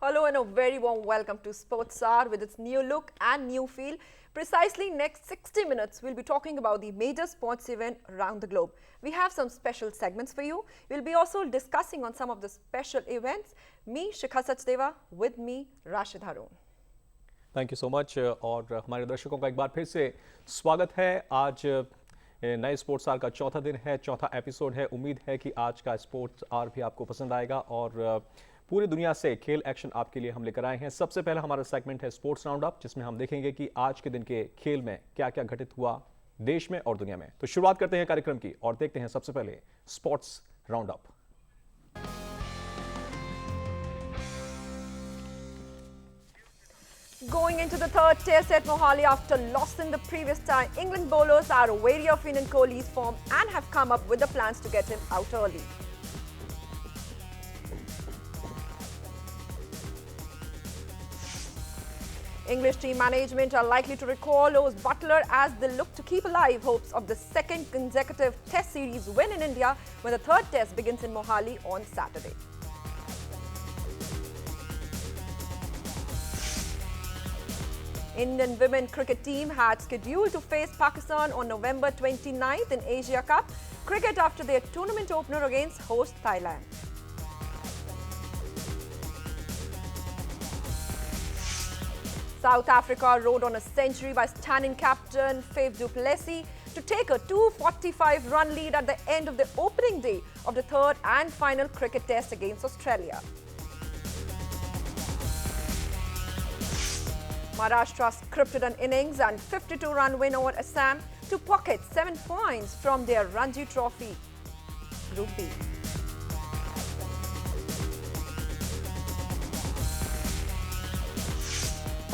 Hello and a very warm welcome to Sports Hour with its new look and new feel. Precisely next 60 minutes, we'll be talking about the major sports event around the globe. We have some special segments for you. We'll be also discussing on some of the special events. Me, Shikha Sachdeva, with me, Rashid Haroon. Thank you so much और हमारे दर्शकों का एक बार फिर से स्वागत है। आज नए स्पोर्ट्स आवर का चौथा दिन है, चौथा एपिसोड है। उम्मीद है कि आज का स्पोर्ट्स आवर भी आपको पसंद आएगा और पूरी दुनिया से खेल एक्शन आपके लिए हम लेकर आए हैं। सबसे पहला हमारा सेगमेंट है स्पोर्ट्स राउंड अप, जिसमें हम देखेंगे कि आज के दिन के खेल में क्या क्या घटित हुआ देश में और दुनिया में। तो शुरुआत करते हैं कार्यक्रम की और देखते हैं सबसे पहले sports round up. Going into the third test at Mohali after loss in the previous time, England bowlers are wary of Indian Kohli's form and have come up with the plans to get him out early. English team management are likely to recall Oz Butler as they look to keep alive hopes of the second consecutive test series win in India when the third test begins in Mohali on Saturday. Indian women cricket team had scheduled to face Pakistan on November 29th in Asia Cup cricket after their tournament opener against host Thailand. South Africa rode on a century by stand-in captain Faf du Plessis to take a 245-run lead at the end of the opening day of the third and final cricket test against Australia. Maharashtra scripted an innings and 52-run win over Assam to pocket 7 points from their Ranji Trophy Group B.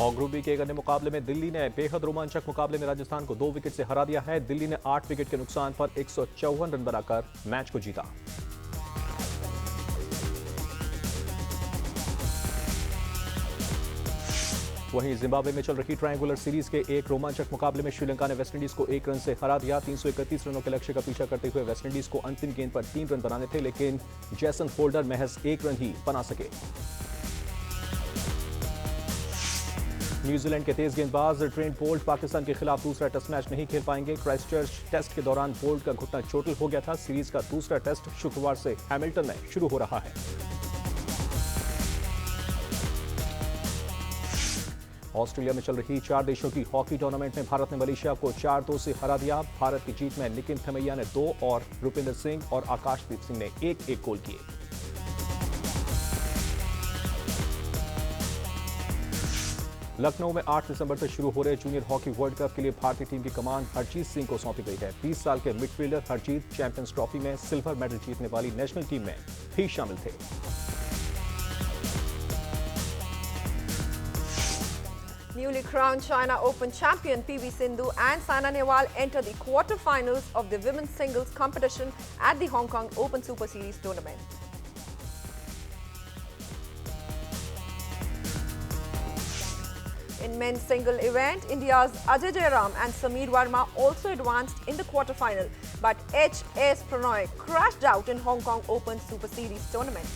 और group B के एक अन्य मुकाबले में दिल्ली ने बेहद रोमांचक मुकाबले में राजस्थान को 2 विकेट से हरा दिया है। दिल्ली ने 8 विकेट के नुकसान पर 154 रन बनाकर मैच को जीता। वहीं जिम्बाब्वे में चल रही ट्रायंगुलर सीरीज के एक रोमांचक मुकाबले में श्रीलंका ने वेस्टइंडीज को 1 रन से हरा दिया। 331 रनों के लक्ष्य का पीछा करते हुए वेस्टइंडीज को अंतिम गेंद पर 3 रन बनाने थे, लेकिन जैसन होल्डर महज 1 रन ही बना सके। न्यूजीलैंड के तेज गेंदबाज ट्रेंट बोल्ट पाकिस्तान के खिलाफ दूसरा टेस्ट मैच नहीं खेल पाएंगे। क्राइस्टचर्च टेस्ट के दौरान बोल्ट का घुटना चोटिल हो गया था। सीरीज का दूसरा टेस्ट शुक्रवार से हैमिल्टन में शुरू हो रहा है। ऑस्ट्रेलिया में चल रही 4 देशों की हॉकी टूर्नामेंट में भारत ने मलेशिया को 4-2 से हरा दिया। भारत की जीत में नितिन थमैया ने 2 और रुपिंदर सिंह और आकाशदीप सिंह ने 1-1 गोल किए। लखनऊ में 8 दिसंबर से शुरू हो रहे जूनियर हॉकी वर्ल्ड कप के लिए भारतीय टीम की कमान हरजीत सिंह को सौंपी गई है। 20 साल के मिडफील्डर हरजीत चैंपियंस ट्रॉफी में सिल्वर मेडल जीतने वाली नेशनल टीम में भी शामिल थे। Newly crowned China Open champion PV Sindhu and Saina Nehwal enter the quarter-finals of the women's singles competition at the Hong Kong Open Super Series tournament. In men's single event, India's Ajay Jairam and Sameer Verma also advanced in the quarter-final, but H.S. Pranoy crashed out in Hong Kong Open Super Series tournament.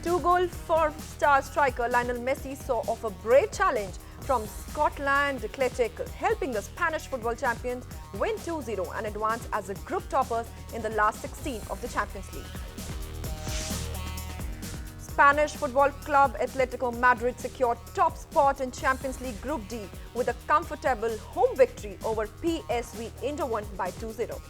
2-goal for star striker Lionel Messi saw off a brave challenge from Scotland Athletic, helping the Spanish football champions win 2-0 and advance as the group toppers in the last 16 of the Champions League. Spanish football club Atletico Madrid secured top spot in Champions League Group D with a comfortable home victory over PSV Eindhoven by 2-0.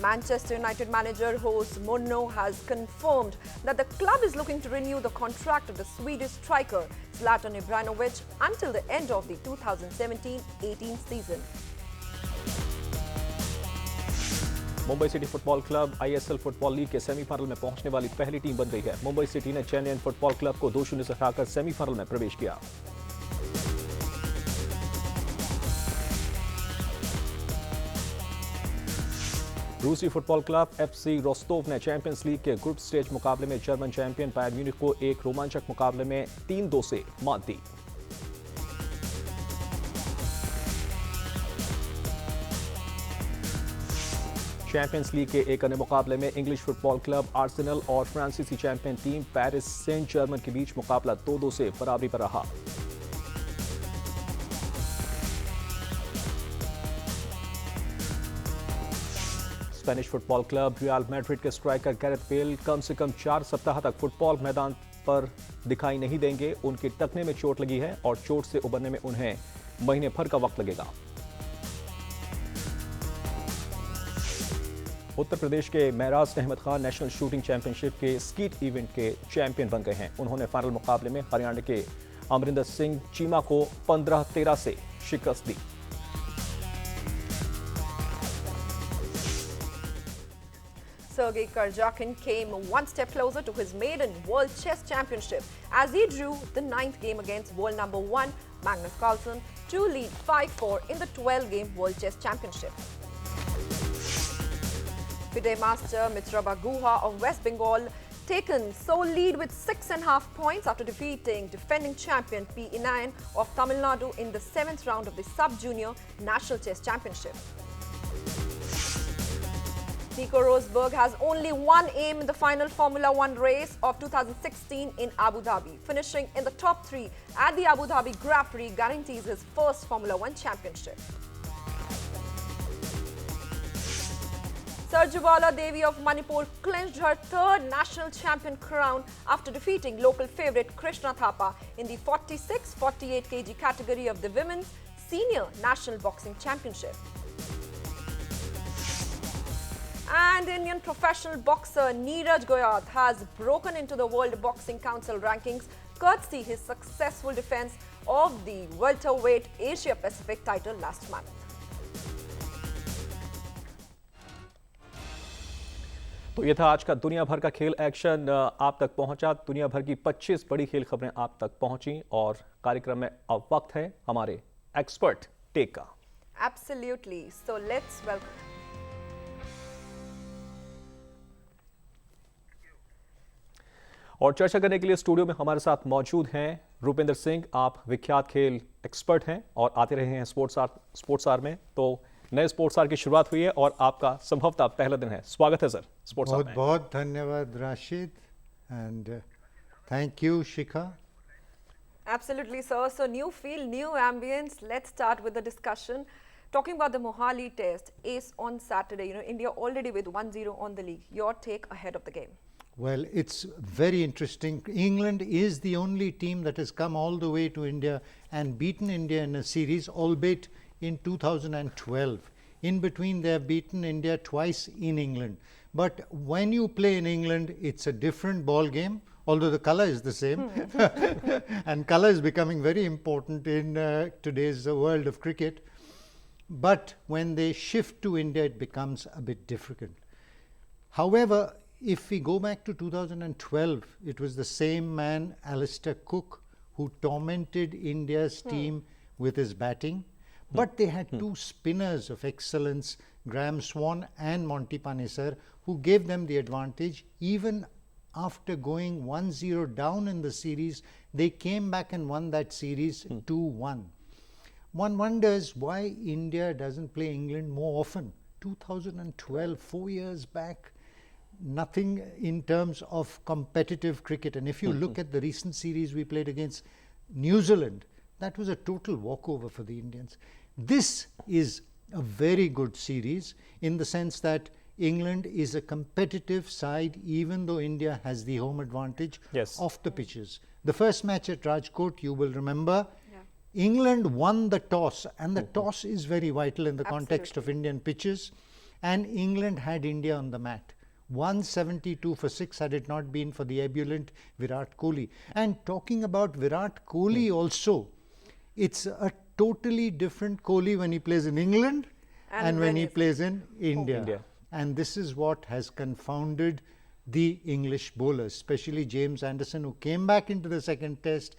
Manchester United manager Jose Mourinho has confirmed that the club is looking to renew the contract of the Swedish striker Zlatan Ibrahimovic until the end of the 2017-18 season. Mumbai city football club ISL football league के semifinal में पहुंचने वाली पहली team बन गई है। Mumbai city ने Chennai football club को 2-0 से हराकर सेमीफाइनल में प्रवेश किया। रूसी फुटबॉल क्लब एफसी रोस्तोव ने चैंपियंस लीग के ग्रुप स्टेज मुकाबले में जर्मन चैंपियन बायर्न म्यूनिख को एक रोमांचक मुकाबले में 3-2 से मात दी। चैंपियंस लीग के एक अन्य मुकाबले में इंग्लिश फुटबॉल क्लब आर्सेनल और फ्रांसीसी champion team Paris Saint Germain के बीच मुकाबला 2-2 से बराबरी पर रहा। Spanish football club Real Madrid के स्ट्राइकर गैरेथ बेल कम से कम 4 सप्ताह तक फुटबॉल मैदान पर दिखाई नहीं देंगे। उनके टखने में चोट लगी है और चोट से उबरने में उन्हें महीने भर का वक्त लगेगा। उत्तर प्रदेश के Mahraj Ahmad Khan national shooting championship के स्कीट इवेंट के चैंपियन बन गए हैं। उन्होंने फाइनल मुकाबले में हरियाणा के अमरिंदर सिंह चीमा को 15-13 से शिकस्त दी। Sergei Karjakin came one step closer to his maiden World Chess Championship as he drew the 9th game against world number 1 Magnus Carlsen to lead 5-4 in the 12-game World Chess Championship. FIDE master Mitraba Guha of West Bengal taken sole lead with 6.5 points after defeating defending champion P. Inayan of Tamil Nadu in the 7th round of the Sub-Junior National Chess Championship. Nico Rosberg has only one aim in the final Formula One race of 2016 in Abu Dhabi. Finishing in the top 3 at the Abu Dhabi Grand Prix guarantees his first Formula One championship. Sarjubala Devi of Manipur clinched her 3rd national champion crown after defeating local favourite Krishna Thapa in the 46-48 kg category of the Women's Senior National Boxing Championship. And Indian professional boxer Neeraj Goyat has broken into the World Boxing Council rankings courtesy his successful defense of the welterweight Asia Pacific title last month. तो ये था आज का दुनिया भर का खेल action आप तक पहुंचा। दुनिया भर की 25 बड़ी खेल खबरें आप तक पहुंची और कार्यक्रम में अब वक्त है हमारे एक्सपर्ट टेक का। Absolutely. So let's welcome. और चर्चा करने के लिए स्टूडियो में हमारे साथ मौजूद हैं रूपेंद्र सिंह। आप विख्यात खेल एक्सपर्ट हैं और आते रहे हैं स्पोर्ट्स आर में। तो नए स्पोर्ट्स आर की शुरुआत हुई है और आपका संभवतः पहला दिन है। स्वागत है सर स्पोर्ट्स आर में। बहुत धन्यवाद Rashid and thank you Shikha. Absolutely, sir. So new field, new ambience. Let's start with the discussion. Talking about the Mohali test, ace on Saturday. You know, India already with 1-0 on the league. Your take ahead of the game? Well, it's very interesting. England is the only team that has come all the way to India and beaten India in a series, albeit in 2012. In between, they have beaten India twice in England. But when you play in England, it's a different ball game, although the color is the same. And color is becoming very important in today's world of cricket. But when they shift to India, it becomes a bit difficult. However, if we go back to 2012, it was the same man, Alistair Cook, who tormented India's team with his batting. But they had two spinners of excellence, Graham Swan and Monty Panesar, who gave them the advantage. Even after going 1-0 down in the series, they came back and won that series 2-1. One wonders why India doesn't play England more often. 2012, 4 years back, nothing in terms of competitive cricket. And if you look at the recent series we played against New Zealand, that was a total walkover for the Indians. This is a very good series in the sense that England is a competitive side even though India has the home advantage off the pitches. The first match at Rajkot, you will remember, England won the toss, and the toss is very vital in the context of Indian pitches, and England had India on the mat. 172 for 6 had it not been for the ebullient Virat Kohli. And talking about Virat Kohli also, it's a totally different Kohli when he plays in England and when he plays in India. And this is what has confounded the English bowlers, especially James Anderson, who came back into the second test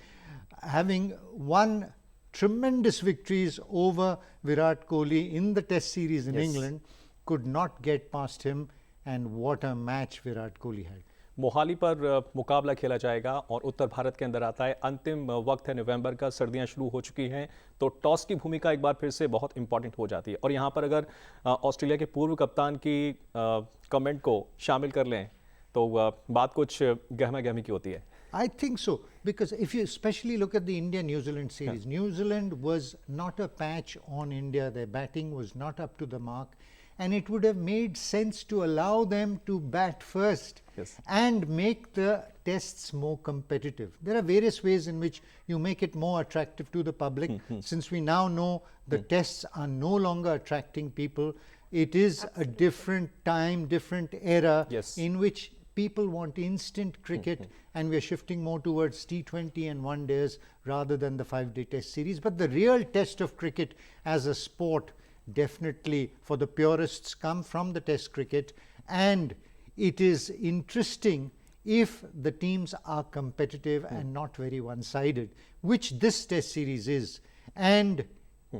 having won tremendous victories over Virat Kohli in the test series in England, could not get past him. And what a match Virat Kohli had. Mohali पर मुकाबला खेला जाएगा और उत्तर भारत के अंदर आता है। अंतिम वक्त है नवंबर का, सर्दियां शुरू हो चुकी हैं, तो टॉस की भूमिका एक बार फिर से बहुत इंपॉर्टेंट हो जाती है। और यहाँ पर अगर ऑस्ट्रेलिया के पूर्व कप्तान की कमेंट को शामिल कर लें तो बात कुछ गहमा गहमी की होती है। I think so, because if you especially look at the India-New Zealand series, New Zealand was not a patch on India. Their batting was not up to the mark, and it would have made sense to allow them to bat first Yes. and make the tests more competitive. There are various ways in which you make it more attractive to the public. Since we now know the tests are no longer attracting people, it is a different time, different era Yes. in which people want instant cricket, and we are shifting more towards T20 and one days rather than the 5-day test series. But the real test of cricket as a sport, definitely for the purists, come from the test cricket, and it is interesting if the teams are competitive and not very one-sided, which this test series is. And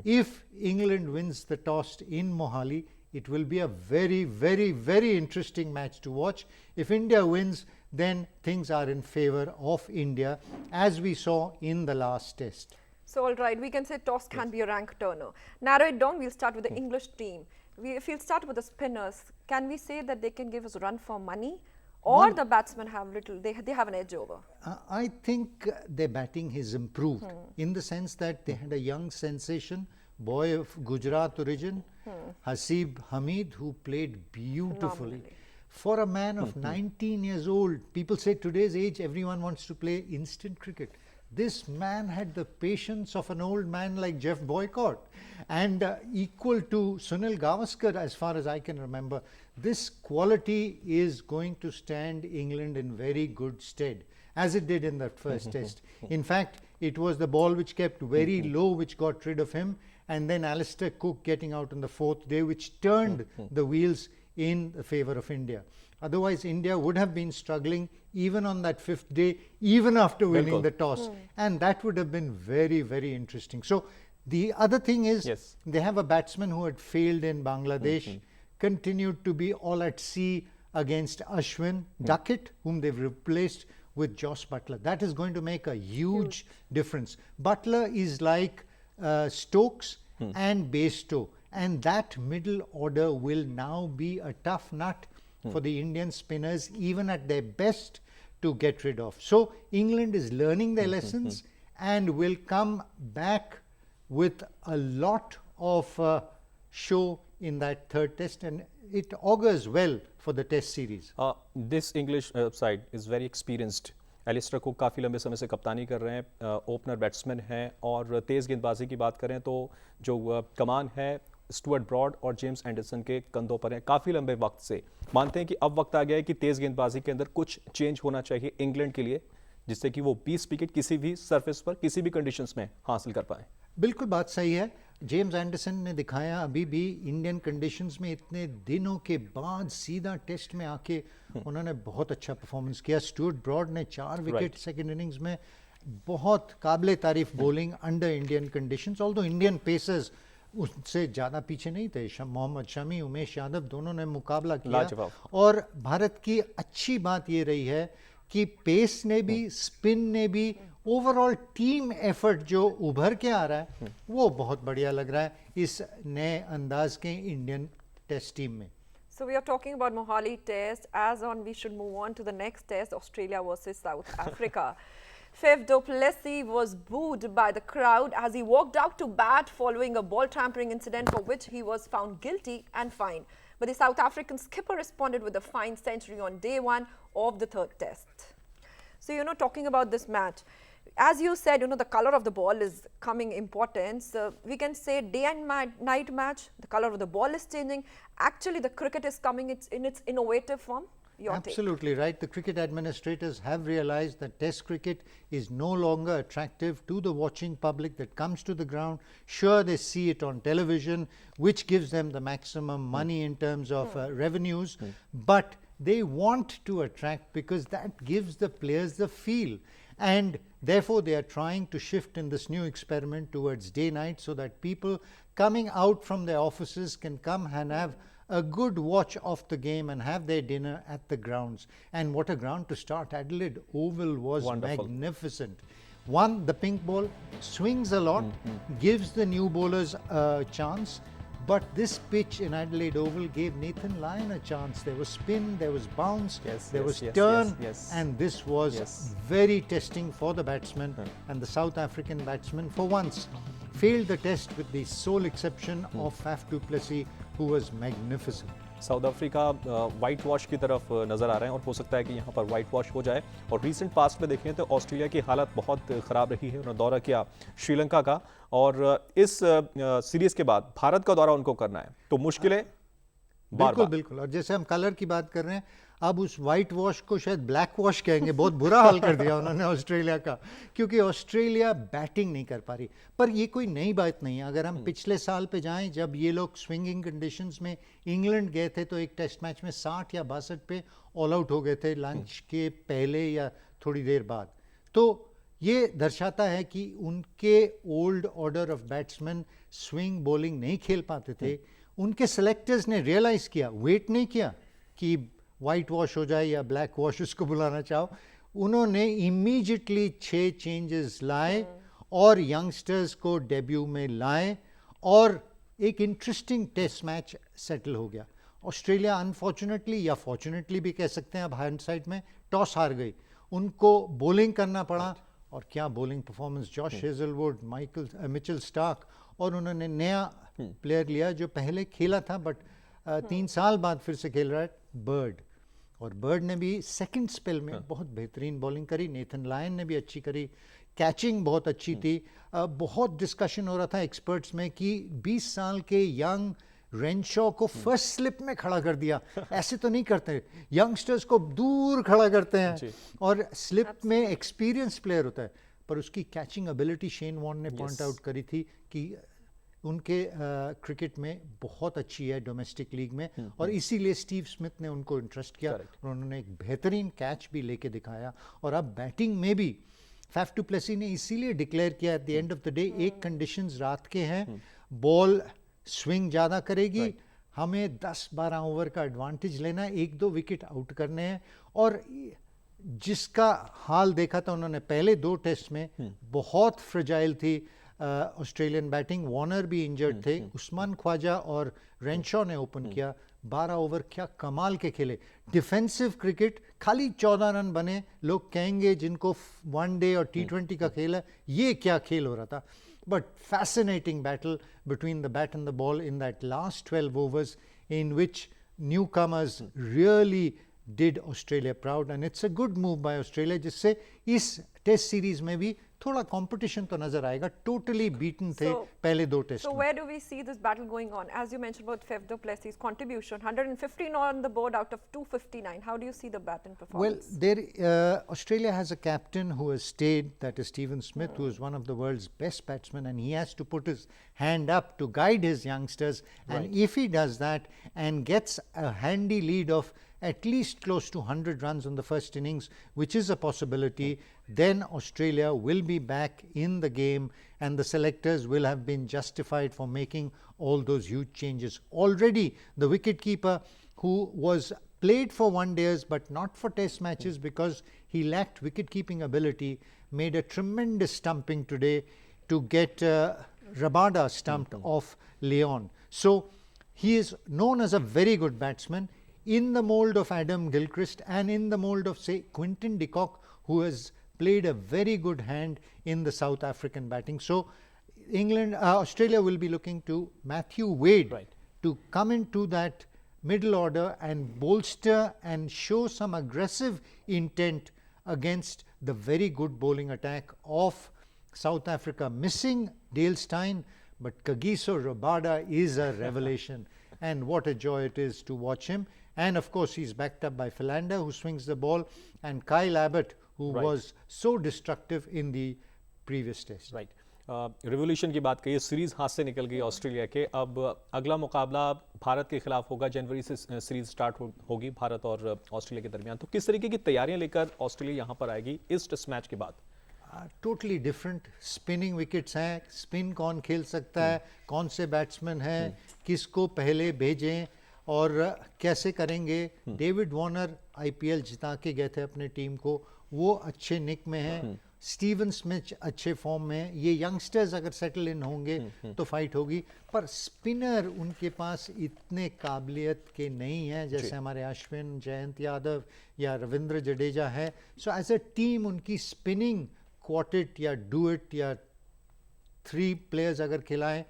if England wins the toss in Mohali, it will be a very, very, very interesting match to watch. If India wins, then things are in favor of India, as we saw in the last test. So, all right, we can say toss can be a rank turner. Narrow it down, we'll start with the English team. If we'll start with the spinners, can we say that they can give us run for money? Or the batsmen have they have an edge over? I think their batting has improved in the sense that they had a young sensation, boy of Gujarat origin, Hasib Hamid, who played beautifully. Phenomenally. For a man of 19 years old, people say today's age everyone wants to play instant cricket. This man had the patience of an old man like Jeff Boycott, and equal to Sunil Gavaskar as far as I can remember. This quality is going to stand England in very good stead, as it did in that first test. In fact, it was the ball which kept very low which got rid of him, and then Alistair Cook getting out on the 4th day, which turned the wheels in the favour of India. Otherwise, India would have been struggling even on that 5th day, even after winning the toss. And that would have been very, very interesting. So, the other thing is, Yes. they have a batsman who had failed in Bangladesh, continued to be all at sea against Ashwin Duckett, whom they've replaced with Joss Butler. That is going to make a huge difference. Butler is like Stokes and Bairstow, and that middle order will now be a tough nut for the Indian spinners, even at their best, to get rid of. So England is learning their lessons and will come back with a lot of show in that third test, and it augurs well for the test series. This English side is very experienced. Alastair Cook काफ़ी लंबे समय से कप्तानी कर रहे हैं, opener batsman हैं, और तेज़ गेंदबाजी की बात करें तो जो कमान है स्टुअर्ट ब्रॉड और जेम्स एंडरसन के कंधों पर है काफ़ी लंबे वक्त से। मानते हैं कि अब वक्त आ गया है कि तेज़ गेंदबाजी के अंदर कुछ चेंज होना चाहिए इंग्लैंड के लिए, जिससे कि वो 20 विकेट किसी भी सरफेस पर किसी भी कंडीशंस में हासिल कर पाए। बिल्कुल बात सही है। जेम्स एंडरसन ने दिखाया अभी भी इंडियन कंडीशंस में इतने दिनों के बाद सीधा टेस्ट में आके उन्होंने बहुत अच्छा परफॉर्मेंस किया। स्टुअर्ट ब्रॉड ने 4 विकेट सेकंड इनिंग्स में, बहुत काबिले तारीफ bowling under Indian conditions. Although Indian pacers उससे ज़्यादा पीछे नहीं थे, मोहम्मद शमी, उमेश यादव दोनों ने मुकाबला किया। और भारत की अच्छी बात ये रही है कि पेस ने भी, स्पिन ने भी, ओवरऑल टीम एफर्ट जो उभर के आ रहा है वो बहुत बढ़िया लग रहा है इस नए अंदाज के इंडियन टेस्ट टीम में। So we are talking about Mohali test. As on, we should move on to the next test, Australia versus South Africa. Faf du Plessis was booed by the crowd as he walked out to bat following a ball tampering incident for which he was found guilty and fined. But the South African skipper responded with a fine century on day 1 of the third test. So, talking about this match, as you said, the color of the ball is coming importance. We can say day and night match, the color of the ball is changing. Actually, the cricket is coming in its innovative form. Absolutely right. The cricket administrators have realized that test cricket is no longer attractive to the watching public that comes to the ground. Sure, they see it on television, which gives them the maximum money in terms of revenues, but they want to attract because that gives the players the feel. And therefore, they are trying to shift in this new experiment towards day-night so that people coming out from their offices can come and have a good watch of the game and have their dinner at the grounds. And what a ground to start. Adelaide Oval was Wonderful. magnificent. One, the pink ball swings a lot, gives the new bowlers a chance. But this pitch in Adelaide Oval gave Nathan Lyon a chance. There was spin, there was bounce, Yes, there yes, was yes, turn, yes, yes. and this was Yes. very testing for the batsman. And the South African batsman, for once, failed the test with the sole exception of Faf du Plessis, who was magnificent. South Africa white wash की तरफ नजर आ रहे हैं और हो सकता है कि यहाँ पर वाइट वॉश हो जाए। और रीसेंट पास्ट में देखें तो ऑस्ट्रेलिया की हालत बहुत ख़राब रही है। उन्होंने दौरा किया श्रीलंका का और इस सीरीज के बाद भारत का दौरा उनको करना है, तो मुश्किलें बार बिल्कुल बार। बिल्कुल। और जैसे हम कलर की बात कर रहे हैं, अब उस वाइट वॉश को शायद ब्लैक वॉश कहेंगे। बहुत बुरा हाल कर दिया उन्होंने ऑस्ट्रेलिया का, क्योंकि ऑस्ट्रेलिया बैटिंग नहीं कर पा रही। पर ये कोई नई बात नहीं है। अगर हम पिछले साल पे जाएं, जब ये लोग स्विंगिंग कंडीशंस में इंग्लैंड गए थे, तो एक टेस्ट मैच में 60 या 62 पे ऑल आउट हो गए थे, लंच के पहले या थोड़ी देर बाद। तो ये दर्शाता है कि उनके old order of batsman swing bowling नहीं खेल पाते थे। उनके सेलेक्टर्स ने रियलाइज किया, वेट नहीं किया कि वाइट वॉश हो जाए या ब्लैक वॉश उसको बुलाना चाहो। उन्होंने इमीडिएटली 6 चेंजेस लाए और यंगस्टर्स को डेब्यू में लाए और एक इंटरेस्टिंग टेस्ट मैच सेटल हो गया। ऑस्ट्रेलिया अनफॉर्चुनेटली या फॉर्चुनेटली भी कह सकते हैं, अब हाइंडसाइट में, टॉस हार गई। उनको बॉलिंग करना पड़ा और क्या bowling performance, Josh Hazlewood, Mitchell Starc, और उन्होंने नया प्लेयर लिया जो पहले खेला था बट 3 साल बाद फिर से खेल रहा है, बर्ड। और बर्ड ने भी सेकंड स्पेल में बहुत बेहतरीन बॉलिंग करी। नेथन लायन ने भी अच्छी करी, कैचिंग बहुत अच्छी थी। बहुत डिस्कशन हो रहा था एक्सपर्ट्स में कि 20 साल के यंग रेंशॉ को फर्स्ट स्लिप में खड़ा कर दिया। ऐसे तो नहीं करते, यंगस्टर्स को दूर खड़ा करते हैं और स्लिप में एक्सपीरियंस प्लेयर होता है। पर उसकी कैचिंग एबिलिटी शेन वॉर्न ने पॉइंट आउट करी थी कि उनके क्रिकेट में बहुत अच्छी है डोमेस्टिक लीग में, और इसीलिए स्टीव स्मिथ ने उनको इंटरेस्ट किया और उन्होंने एक बेहतरीन कैच भी लेके दिखाया। और अब बैटिंग में भी फैफ डू प्लेसी ने इसीलिए डिक्लेयर किया at the end of the day, एक कंडीशंस रात के हैं, बॉल स्विंग ज़्यादा करेगी, हमें 10-12 ओवर का एडवांटेज लेना है, 1-2 विकेट आउट करने हैं। और जिसका हाल देखा था उन्होंने पहले 2 टेस्ट में, बहुत फ्रेजाइल थी ऑस्ट्रेलियन बैटिंग। वार्नर भी इंजर्ड थे, उस्मान ख्वाजा और रेंशॉ ने ओपन किया। 12 ओवर क्या कमाल के खेले, डिफेंसिव क्रिकेट, खाली 14 रन बने। लोग कहेंगे जिनको वनडे और T20 का खेल है, ये क्या खेल हो रहा था। But fascinating battle between the bat and the ball in that last 12 overs, in which newcomers really did Australia proud, and it's a good move by Australia, जिससे इस टेस्ट सीरीज में भी थोड़ा कंपटीशन तो नजर आएगा। टोटली बीटन थे पहले 2 टेस्ट So में। where do we see this battle going on? As you mentioned about Faf du Plessis' contribution, 115 on the board out of 259. How do you see the batting Well, performance? Australia has a captain who has stayed, that is Stephen Smith, who is one of the world's best batsmen, and he has to put his hand up to guide his youngsters. And if he does that and gets a handy lead of at least close to 100 runs on the first innings, which is a possibility, then Australia will be back in the game and the selectors will have been justified for making all those huge changes. Already the wicketkeeper, who was played for one days but not for test matches because he lacked wicket-keeping ability, made a tremendous stumping today to get Rabada stumped off Leon. So he is known as a very good batsman, in the mold of Adam Gilchrist and in the mold of, say, Quinton de Kock, who has played a very good hand in the South African batting. So Australia will be looking to Matthew Wade to come into that middle order and bolster and show some aggressive intent against the very good bowling attack of South Africa. Missing Dale Steyn, but Kagiso Rabada is a revelation, and what a joy it is to watch him. And of course he's backed up by Philander, who swings the ball, and Kyle Abbott, who was so destructive in the previous test. Right, revolution की बात कही, series हाथ से निकल गई Australia के। अब अगला मुकाबला भारत के खिलाफ होगा, जनवरी से सीरीज स्टार्ट होगी भारत और ऑस्ट्रेलिया के दरमियान। तो किस तरीके की तैयारियां लेकर ऑस्ट्रेलिया यहाँ पर आएगी इस टेस्ट मैच के बाद? टोटली डिफरेंट स्पिनिंग विकेट्स हैं, स्पिन कौन खेल सकता है, कौन से बैट्समैन हैं, किसको पहले भेजें, और कैसे करेंगे। डेविड वार्नर आईपीएल जिता के गए थे अपने टीम को, वो अच्छे निक में हैं। स्टीवन स्मिथ अच्छे फॉर्म में हैं। ये यंगस्टर्स अगर सेटल इन होंगे तो फाइट होगी, पर स्पिनर उनके पास इतने काबिलियत के नहीं हैं जैसे हमारे अश्विन, जयंत यादव या रविंद्र जडेजा है। सो एज अ टीम उनकी स्पिनिंग क्वार्टेट या डुएट या 3 प्लेयर्स अगर खिलाएं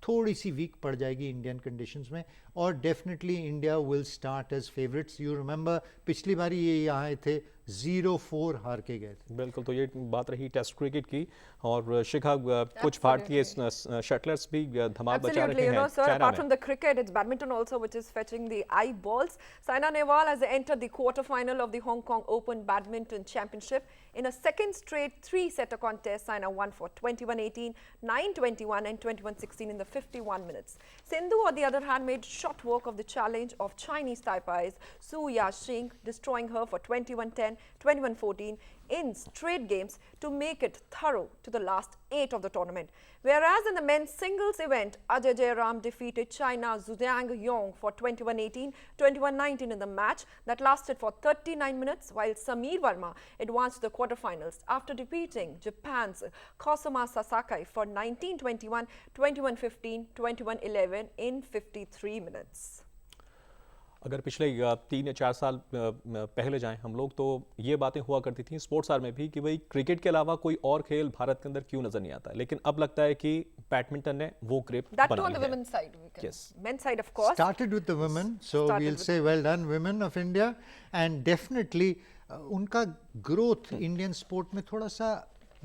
थोड़ी सी वीक पड़ जाएगी इंडियन कंडीशंस में, और definitely India will start as favourites. You remember पिछली बारी ये यहाँ आए थे 0-4 हार के गए थे। बिल्कुल, तो ये बात रही टेस्ट क्रिकेट की। और शिखा, कुछ भारतीय शटलर्स भी धमाल बचा Absolutely, रहे you know, हैं sir, चाइना apart में। from the cricket, it's badminton also which is fetching the eyeballs. Saina Nehwal has entered the quarter-final of the Hong Kong Open Badminton Championship. In a second straight 3-setter contest, Saina won for 21-18, 9-21 and 21-16 in the 51 minutes. Sindhu, on the other hand, made short work of the challenge of Chinese Taipei's Su Yashing, destroying her for 21-10, 21-14 in straight games to make it thorough to the last 8 of the tournament. Whereas in the men's singles event, Ajay Jairam defeated China's Zhang Yong for 21-18, 21-19 in the match that lasted for 39 minutes, while Sameer Verma advanced to the quarterfinals after defeating Japan's Kosuma Sasakai for 19-21, 21-15, 21-11 in 53 minutes. अगर पिछले 3 या 4 साल पहले जाएं हम लोग, तो ये बातें हुआ करती थी स्पोर्ट्स आर में भी कि भाई क्रिकेट के अलावा कोई और खेल भारत के अंदर क्यों नजर नहीं आता, लेकिन अब लगता है कि बैडमिंटन ने वो ग्रिप That too बना on the ली है। women's side. We can. Yes. Men's side, of course. Started with the women, so Started we'll with say well done women of India, and definitely उनका growth Indian sport में थोड़ा सा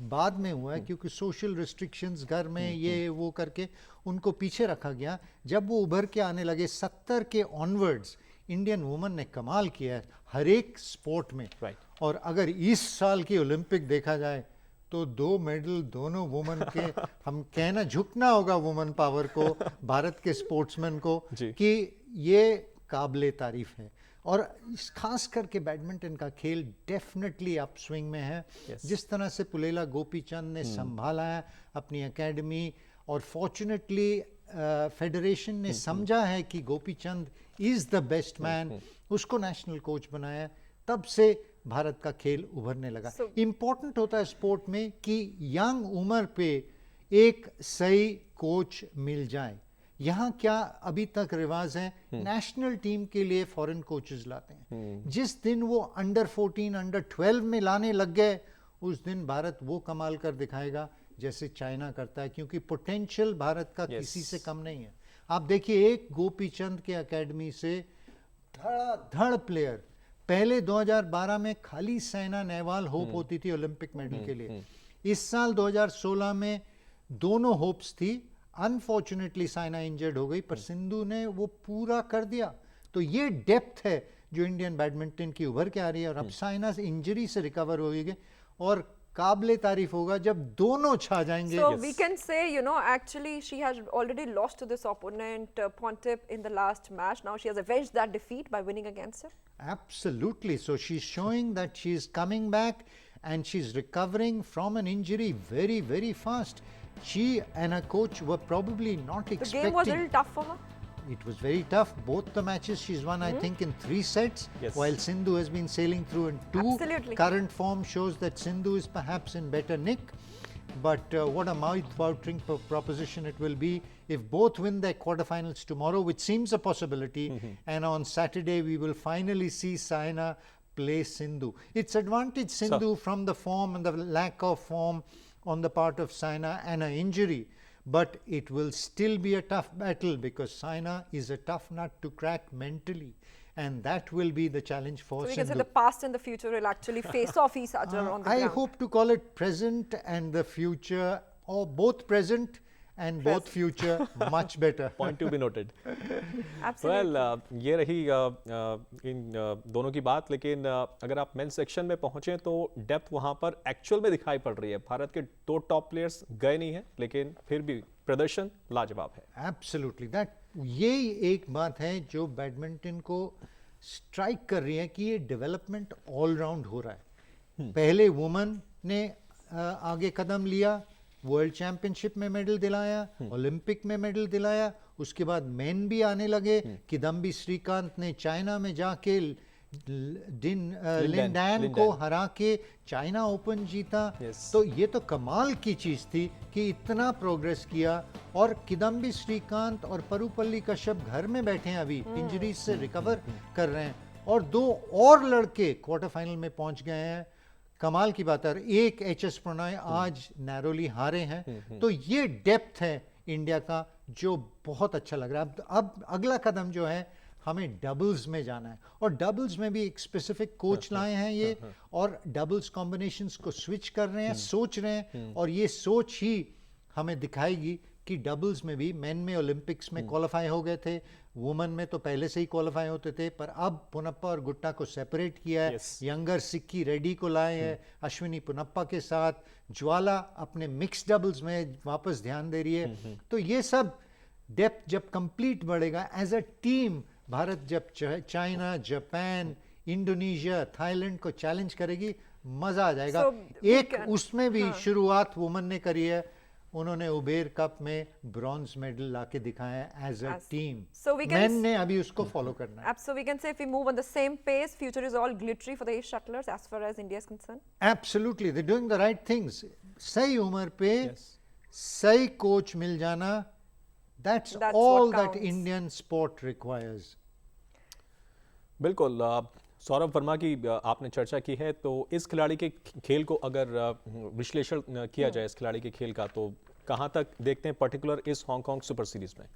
बाद में हुआ है, क्योंकि सोशल रिस्ट्रिक्शंस घर में ये वो करके उनको पीछे रखा गया। जब वो उभर के आने लगे 70 के ऑनवर्ड्स, इंडियन वुमन ने कमाल किया है हर एक स्पोर्ट में। Right. और अगर इस साल की ओलंपिक देखा जाए तो 2 मेडल दोनों वुमन के हम कहना झुकना होगा वुमन पावर को, भारत के स्पोर्ट्समैन को, जी। कि ये काबिले तारीफ है। और खास करके बैडमिंटन का खेल डेफिनेटली अप स्विंग में है। Yes. जिस तरह से पुलेला गोपीचंद ने संभाला है अपनी एकेडमी, और फॉर्चुनेटली फेडरेशन ने समझा है कि Gopichand is the best man, उसको नेशनल कोच बनाया, तब से भारत का खेल उभरने लगा। इम्पोर्टेंट होता है स्पोर्ट में कि यंग उम्र पे एक सही कोच मिल जाए। यहाँ क्या अभी तक रिवाज है, नेशनल टीम के लिए फॉरेन कोचेस लाते हैं। जिस दिन वो अंडर 14, अंडर 12 में लाने लग गए, उस दिन भारत वो कमाल कर दिखाएगा जैसे चाइना करता है, क्योंकि पोटेंशियल भारत का किसी से कम नहीं है। आप देखिए एक गोपीचंद के एकेडमी से धड़ाधड़ प्लेयर, पहले 2012 में खाली साइना नेहवाल होप होती थी ओलंपिक मेडल के लिए। इस साल 2016 में दोनों होप्स थी, अनफॉर्चुनेटली साइना इंजर्ड हो गई, पर सिंधु ने वो पूरा कर दिया। तो ये डेप्थ है जो इंडियन बैडमिंटन की उभर के आ रही है, और अब साइना इंजरी से रिकवर होगी और काबिले तारीफ होगा जब दोनों छा जाएंगे। So we can say, you know, actually she has already lost to this opponent, Pontip, in the last match. Now she has avenged that defeat by winning against her. Absolutely. So she's showing that she's coming back and she's recovering from an injury very, very fast. She and her coach were probably not The expecting. game was a little tough for her. It was very tough. Both the matches she's won, I think, in 3 sets, Yes. while Sindhu has been sailing through in 2. Absolutely. Current form shows that Sindhu is perhaps in better nick. But what a mouth-watering proposition it will be if both win their quarterfinals tomorrow, which seems a possibility. And on Saturday, we will finally see Saina play Sindhu. It's advantage Sindhu from the form and the lack of form on the part of Saina and her injury. But it will still be a tough battle because Saina is a tough nut to crack mentally, and that will be the challenge for So we Sindhu. can say the past and the future will actually face off each other on the I ground. hope to call it present and the future, or both present and both future, much better. Point to be noted. Absolutely. Well, ये रही इन दोनों की बात, लेकिन अगर आप mains section में पहुंचे तो डेप्थ वहां पर एक्चुअल में दिखाई पड़ रही है। भारत के 2 टॉप प्लेयर्स गए नहीं हैं, लेकिन फिर भी प्रदर्शन लाजवाब है। Absolutely. That यही एक बात है जो बैडमिंटन को स्ट्राइक कर रही है कि ये डेवलपमेंट ऑल राउंड हो रहा है। पहले वुमन ने आगे कदम लिया, वर्ल्ड चैंपियनशिप में मेडल दिलाया, ओलंपिक में मेडल दिलाया, उसके बाद मेन भी आने लगे। किदम्बी श्रीकांत ने चाइना में जाके लिन डैन को हरा के चाइना ओपन जीता। तो ये तो कमाल की चीज थी कि इतना प्रोग्रेस किया। और किदम्बी श्रीकांत और परुपल्ली कश्यप घर में बैठे हैं, अभी इंजरीज से रिकवर कर रहे हैं, और 2 और लड़के क्वार्टर फाइनल में पहुंच गए हैं। कमाल की बात है। एक एच.एस. प्रणॉय आज नैरोली हारे हैं। तो ये डेप्थ है इंडिया का जो बहुत अच्छा लग रहा है। अब अगला कदम जो है, हमें डबल्स में जाना है, और डबल्स में भी एक स्पेसिफिक कोच लाए हैं ये, और डबल्स कॉम्बिनेशंस को स्विच कर रहे हैं, सोच रहे हैं, और ये सोच ही हमें दिखाएगी कि डबल्स में भी मेन में ओलंपिक्स में क्वालिफाई हो गए थे, वुमेन में तो पहले से ही क्वालिफाई होते थे, पर अब पुनप्पा और गुट्टा को सेपरेट किया है। यंगर सिक्की रेड्डी को लाए हैं अश्विनी पुनप्पा के साथ, ज्वाला अपने मिक्स डबल्स में वापस ध्यान दे रही है। तो ये सब डेप्थ जब कंप्लीट बढ़ेगा एज अ टीम, भारत जब चाइना, जापान, इंडोनेशिया, थाईलैंड को चैलेंज करेगी, मजा आ जाएगा। एक उसमें भी शुरुआत वुमेन ने करी है, उन्होंने उबेर कप में ब्रॉन्ज मेडल लाके दिखाया है एज अ टीम। मेन ने अभी उसको फॉलो करना है। So we can say if we move on the same pace, future is all glittery for the ace shuttlers as far as India is concerned. Absolutely, they're doing the right things. सही उम्र पे सही coach मिल जाना, that's all that Indian sport requires. बिल्कुल। सौरभ वर्मा की आपने चर्चा की है, तो इस खिलाड़ी के खेल को अगर विश्लेषण किया जाए इस खिलाड़ी के खेल का, तो कहाँ तक देखते हैं पर्टिकुलर इस हांगकांग सुपर सीरीज में?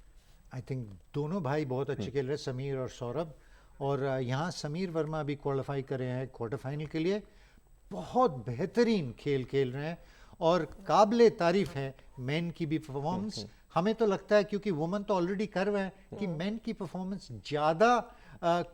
आई थिंक दोनों भाई बहुत अच्छे खेल रहे हैं, समीर और सौरभ। और यहाँ समीर वर्मा भी क्वालिफाई करे हैं क्वार्टर फाइनल के लिए, बहुत बेहतरीन खेल रहे हैं, और काबिले तारीफ है मेन की भी परफॉर्मेंस। हमें तो लगता है, क्योंकि वुमेन तो ऑलरेडी कर रहे हैं, कि मेन की परफॉर्मेंस ज़्यादा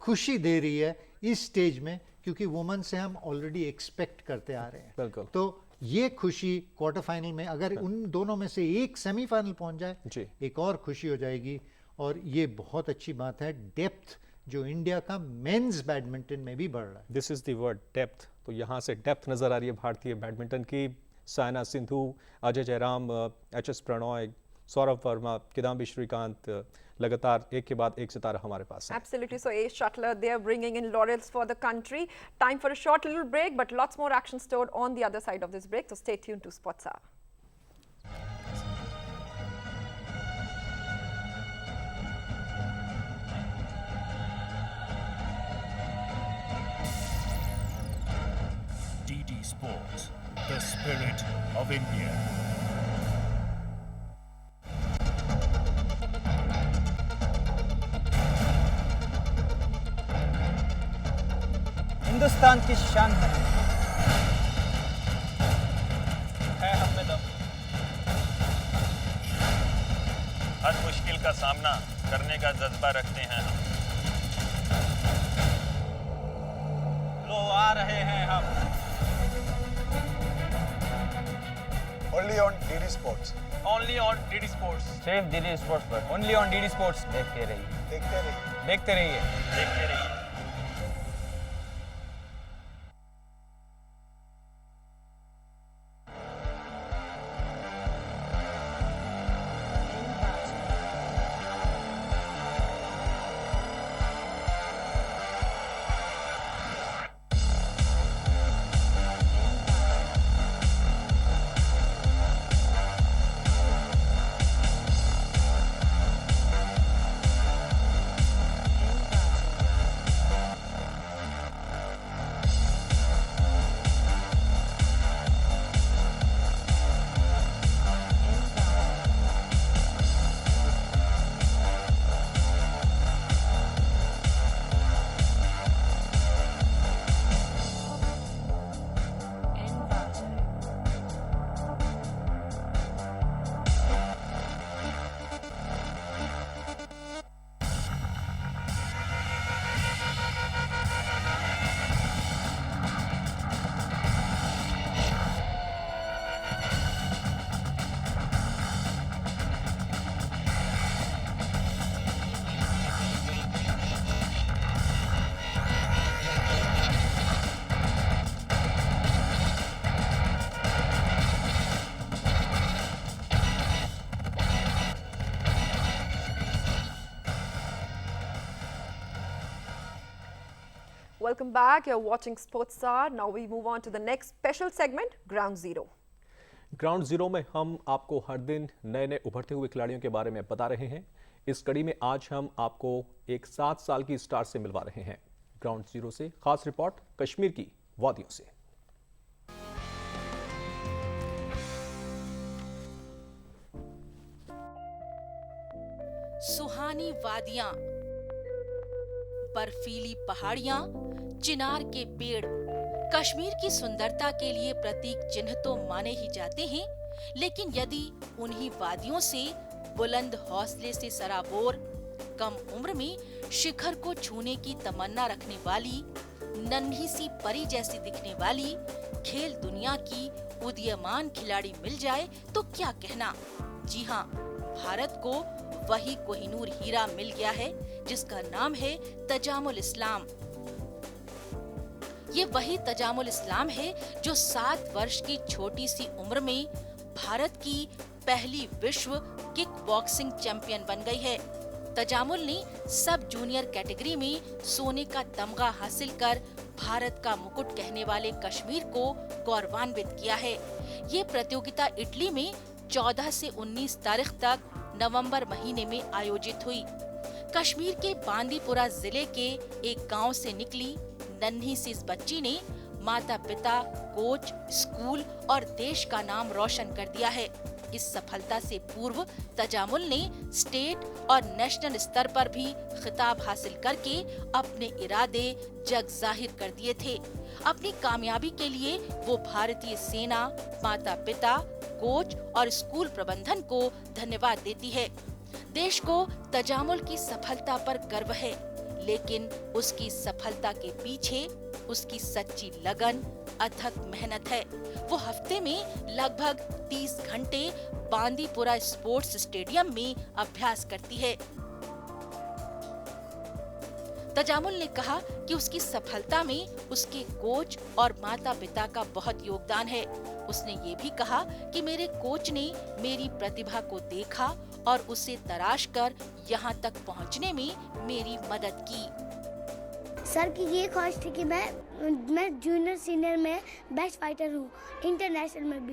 खुशी दे रही है इस स्टेज में, क्योंकि वुमेन से हम ऑलरेडी एक्सपेक्ट करते आ रहे हैं। बिल्कुल। तो ये खुशी क्वार्टर फाइनल में अगर उन दोनों में से एक सेमीफाइनल पहुंच जाए, एक और खुशी हो जाएगी। और ये बहुत अच्छी बात है, डेप्थ जो इंडिया का मेंस बैडमिंटन में भी बढ़ रहा है। This is the word, depth. तो यहाँ से डेप्थ नजर आ रही है भारतीय बैडमिंटन की। साइना सिंधु, अजय जयराम, एच.एस. प्रणॉय, सौरभ वर्मा, किदाम्बी श्रीकांत, लगातार एक के बाद एक सितारा हमारे पास है। Absolutely. So ace shuttler, they are bringing in laurels for the country. Time for a short little break, but lots more action stored on the other side of this break. So stay tuned to Sports Hour. DD Sports, the spirit of India. Hindustan की शान है हम में दम। हर मुश्किल का सामना करने का जज्बा रखते हैं हम। लो आ रहे हैं हम। Only on DD Sports. Only on DD Sports. सिर्फ DD Sports पर। Only on DD Sports। देखते रहिए। देखते रहिए। देखते रहिए। देखते रहिए। welcome back. You're watching Sports Star. Now we move on to the next special segment, Ground Zero. Ground zero में हम आपको हर दिन नए नए उभरते हुए खिलाड़ियों के बारे में बता रहे हैं। इस कड़ी में आज हम आपको एक 7 साल की स्टार से मिलवा रहे हैं। ग्राउंड जीरो से खास रिपोर्ट कश्मीर की वादियों से। सुहानी वादियां, बर्फीली पहाड़ियां, चिनार के पेड़ कश्मीर की सुंदरता के लिए प्रतीक चिन्ह तो माने ही जाते हैं, लेकिन यदि उन्हीं वादियों से बुलंद हौसले से सराबोर, कम उम्र में शिखर को छूने की तमन्ना रखने वाली, नन्ही सी परी जैसी दिखने वाली खेल दुनिया की उदीयमान खिलाड़ी मिल जाए तो क्या कहना। जी हाँ, भारत को वही कोहिनूर हीरा मिल गया है जिसका नाम है तजामुल इस्लाम। ये वही तजामुल इस्लाम है जो 7 वर्ष की छोटी सी उम्र में भारत की पहली विश्व किक बॉक्सिंग चैंपियन बन गई है। तजामुल ने सब जूनियर कैटेगरी में सोने का तमगा हासिल कर भारत का मुकुट कहने वाले कश्मीर को गौरवान्वित किया है। ये प्रतियोगिता इटली में 14 से 19 तारीख तक नवंबर महीने में आयोजित हुई। कश्मीर के बांदीपुरा जिले के एक गांव से निकली नन्ही सी इस बच्ची ने माता पिता, कोच, स्कूल और देश का नाम रोशन कर दिया है। इस सफलता से पूर्व तजामुल ने स्टेट और नेशनल स्तर पर भी खिताब हासिल करके अपने इरादे जग जाहिर कर दिए थे। अपनी कामयाबी के लिए वो भारतीय सेना, माता पिता, कोच और स्कूल प्रबंधन को धन्यवाद देती है। देश को तजामुल की सफलता पर गर्व है, लेकिन उसकी सफलता के पीछे उसकी सच्ची लगन, अथक मेहनत है। वो हफ्ते में लगभग 30 घंटे बांदीपुरा स्पोर्ट्स स्टेडियम में अभ्यास करती है। तजामुल ने कहा कि उसकी सफलता में उसके कोच और माता पिता का बहुत योगदान है। उसने ये भी कहा कि मेरे कोच ने मेरी प्रतिभा को देखा और उसे तराश कर यहाँ तक पहुँचने में मेरी मदद की। सर की ये ख्वाहिश थी कि मैं जूनियर सीनियर में बेस्ट फाइटर हूँ, इंटरनेशनल में भी,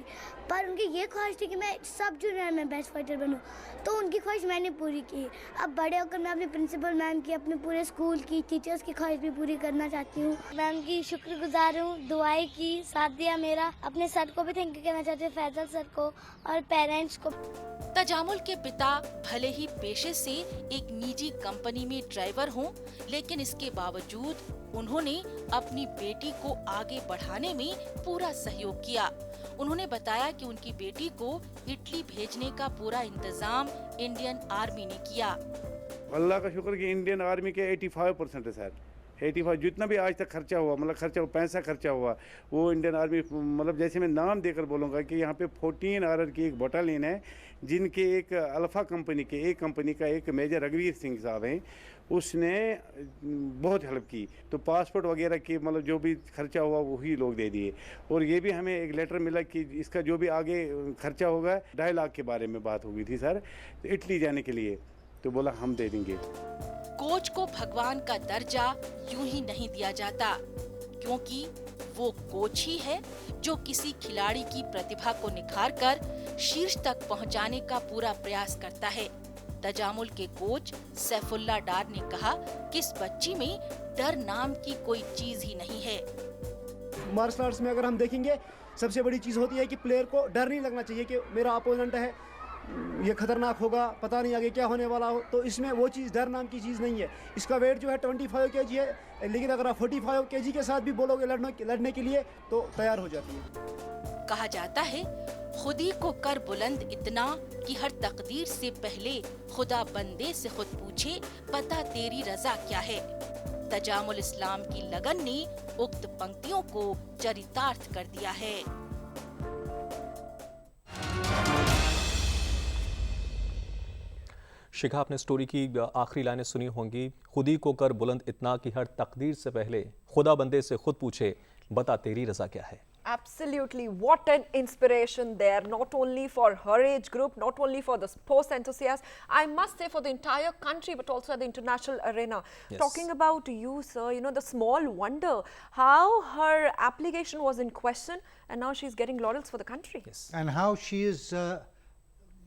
पर उनकी ये ख्वाहिश थी कि मैं सब जूनियर में बेस्ट फाइटर बनूँ, तो उनकी ख्वाहिश मैंने पूरी की। अब बड़े होकर मैं अपने प्रिंसिपल मैम की, अपने पूरे स्कूल की, टीचर्स की ख्वाहिश भी पूरी करना चाहती हूँ। मैम की शुक्रगुजार हूँ, दुआएं की, साथ दिया मेरा। अपने सर को भी थैंक यू कहना चाहते हैं, फैजल सर को और पेरेंट्स को। तजामुल के पिता भले ही पेशे से एक निजी कंपनी में ड्राइवर हों, लेकिन इसके बावजूद उन्होंने अपनी बेटी को आगे बढ़ाने में पूरा सहयोग किया। उन्होंने बताया कि उनकी बेटी को इटली भेजने का पूरा इंतजाम इंडियन आर्मी ने किया। अल्लाह का शुक्र कि इंडियन आर्मी के 85% है सर। 85 जितना भी आज तक खर्चा हुआ, मतलब पैसा खर्चा हुआ, वो इंडियन आर्मी, मतलब जैसे मैं नाम देकर बोलूँगा कि यहाँ पे 14 RR की एक बटालियन है, जिनके एक अल्फा कंपनी के कंपनी का एक मेजर रघुवीर सिंह साहब हैं, उसने बहुत हेल्प की। तो पासपोर्ट वगैरह की मतलब जो भी खर्चा हुआ वही लोग दे दिए। और ये भी हमें एक लेटर मिला कि इसका जो भी आगे खर्चा होगा 2.5 लाख के बारे में बात हो गई थी सर, इटली जाने के लिए, तो बोला हम दे देंगे। कोच को भगवान का दर्जा यूं ही नहीं दिया जाता, क्योंकि वो कोच ही है जो किसी खिलाड़ी की प्रतिभा को निखारकर शीर्ष तक पहुंचाने का पूरा प्रयास करता है। तजामुल के कोच सैफुल्ला डार ने कहा कि इस बच्ची में डर नाम की कोई चीज ही नहीं है। मार्शल आर्ट्स में अगर हम देखेंगे, सबसे बड़ी चीज होती है कि प्लेयर को डर नहीं लगना चाहिए कि मेरा अपोनेंट है, ये खतरनाक होगा, पता नहीं आगे क्या होने वाला हो। तो इसमें वो चीज़, डर नाम की चीज़ नहीं है। इसका वेट जो है 25 kg है, लेकिन अगर आप 45 kg के साथ भी बोलोगे लड़ने के लिए तो तैयार हो जाती है। कहा जाता है खुदी को कर बुलंद इतना कि हर तकदीर से पहले खुदा बंदे से खुद पूछे, बता तेरी रजा क्या है। तजामुल इस्लाम की लगन ने उक्त पंक्तियों को चरितार्थ कर दिया है। शिखा, आपने स्टोरी की आखिरी लाइनें सुनी होंगी। खुदी को कर बुलंद इतना कि हर तकदीर से पहले खुदा बंदे से खुद पूछे, बता तेरी रजा क्या है। Absolutely. What an inspiration there, not only for her age group, not only for the sports enthusiasts, I must say for the entire country, but also at the international arena. Yes. Talking about you, sir, you know, the small wonder how her application was in question and now she's getting laurels for the country. Yes. And how she is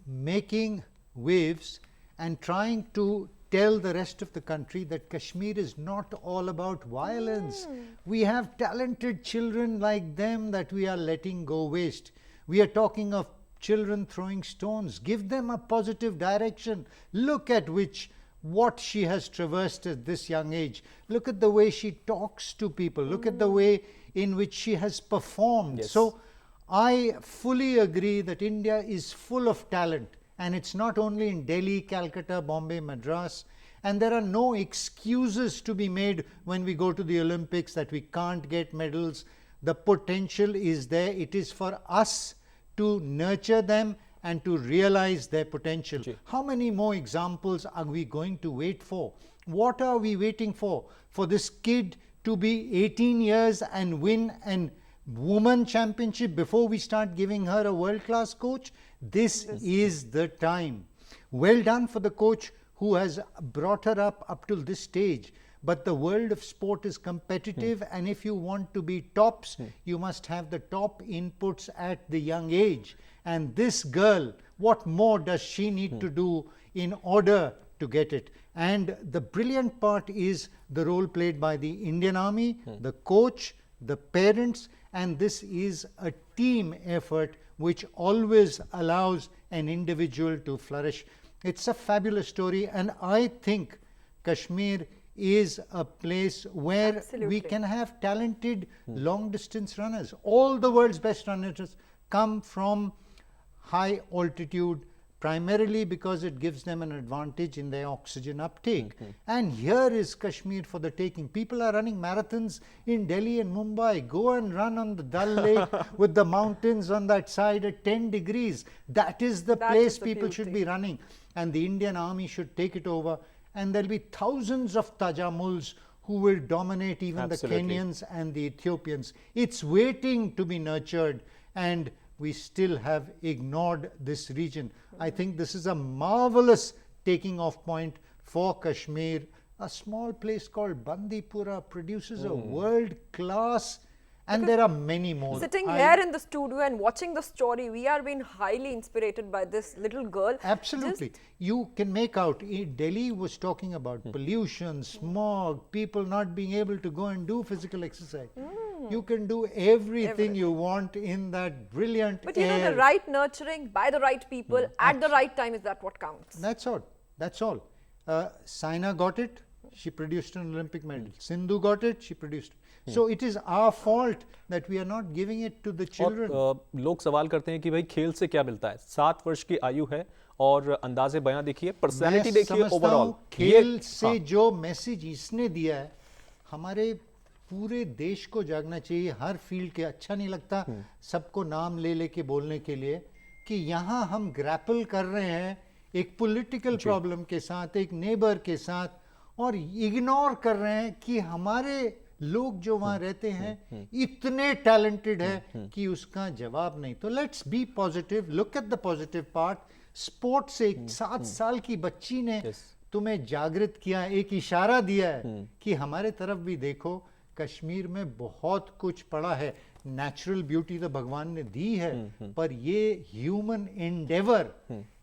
making waves and trying to tell the rest of the country that Kashmir is not all about violence. We have talented children like them that we are letting go waste. We are talking of children throwing stones. Give them a positive direction. Look at what she has traversed at this young age. Look at the way she talks to people. Look at the way in which she has performed. Yes. So I fully agree that India is full of talent. And it's not only in Delhi, Calcutta, Bombay, Madras. And there are no excuses to be made when we go to the Olympics that we can't get medals. The potential is there. It is for us to nurture them and to realize their potential. How many more examples are we going to wait for? What are we waiting for? For this kid to be 18 years and win an women championship before we start giving her a world-class coach? This is the time. Well done for the coach who has brought her up till this stage. But the world of sport is competitive, and if you want to be tops, you must have the top inputs at the young age. And this girl, what more does she need to do in order to get it? And the brilliant part is the role played by the Indian Army, the coach, the parents, and this is a team effort which always allows an individual to flourish. It's a fabulous story, and I think Kashmir is a place where we can have talented long distance runners. All the world's best runners come from high altitude, primarily because it gives them an advantage in their oxygen uptake. And here is Kashmir for the taking. People are running marathons in Delhi and Mumbai. Go and run on the Dal Lake with the mountains on that side at 10 degrees. That is the place people should be running. And the Indian Army should take it over. And there'll be thousands of Tajamuls who will dominate even the Kenyans and the Ethiopians. It's waiting to be nurtured, and we still have ignored this region. I think this is a marvelous taking off point for Kashmir. A small place called Bandipura produces a world-class, and there are many more. Sitting here in the studio and watching the story, we are being highly inspired by this little girl. Absolutely. You can make out, Delhi was talking about pollution, smog, people not being able to go and do physical exercise. You can do everything you want in that brilliant But you know, the right nurturing by the right people at the right time, is that what counts? That's all. That's all. Saina got it. She produced an Olympic medal. Sindhu got it. She produced. So it is our fault that we are not giving it to the children. लोग सवाल करते हैं कि भाई खेल से क्या मिलता है? 7 वर्ष की आयु है और अंदाजे बयां देखिए, पर्सनालिटी देखिए, ओवरऑल खेल से जो मैसेज इसने दिया है, हमारे पूरे देश को जागना चाहिए. हर फील्ड के अच्छा नहीं लगता सबको नाम ले लेके बोलने के लिए कि यहाँ हम ग्रैपल कर रहे हैं एक पॉलिटिकल प्रॉब्लम के साथ, एक नेबर के साथ, और इग्नोर कर रहे हैं कि हमारे लोग जो वहां रहते हैं इतने टैलेंटेड है कि उसका जवाब नहीं. तो let's be positive, look at the positive part. Sport से 7 साल की बच्ची ने तुम्हें जागृत किया, एक इशारा दिया है कि हमारे तरफ भी देखो. कश्मीर में बहुत कुछ पड़ा है. नेचुरल ब्यूटी तो भगवान ने दी है, पर ये ह्यूमन एंडेवर